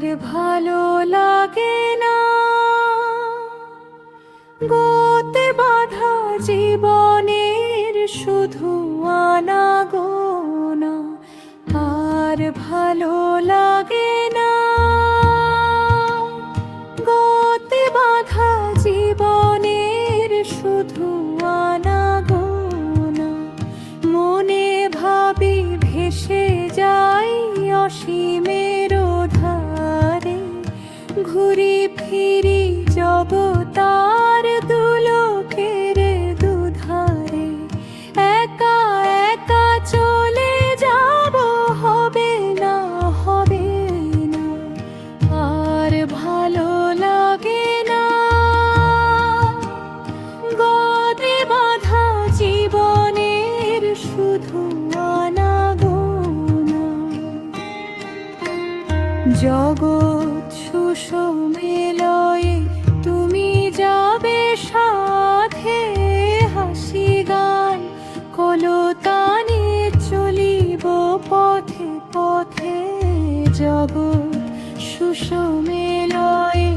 ভালো লাগে না গতে বাঁধা জীবনের শুধু আনাগোনা। আর ভালো লাগে না গতে বাঁধা জীবনের শুধু আনাগোনা। মনে ভাবি ভেসে যাই অসীমের ধারে, ঘুরি ফিরি জগতার দুলোকের দুধারে। একা একা চলে যাব, হবে না হবে না। আর ভালো লাগে না গতে বাঁধা জীবনের শুধু আনাগোনা। জগৎ সুষমেলয়ে তুমি যাবে সাথে, হাসি গান কলতানে চলিব পথে পথে। জগৎ সুষমেলয়ে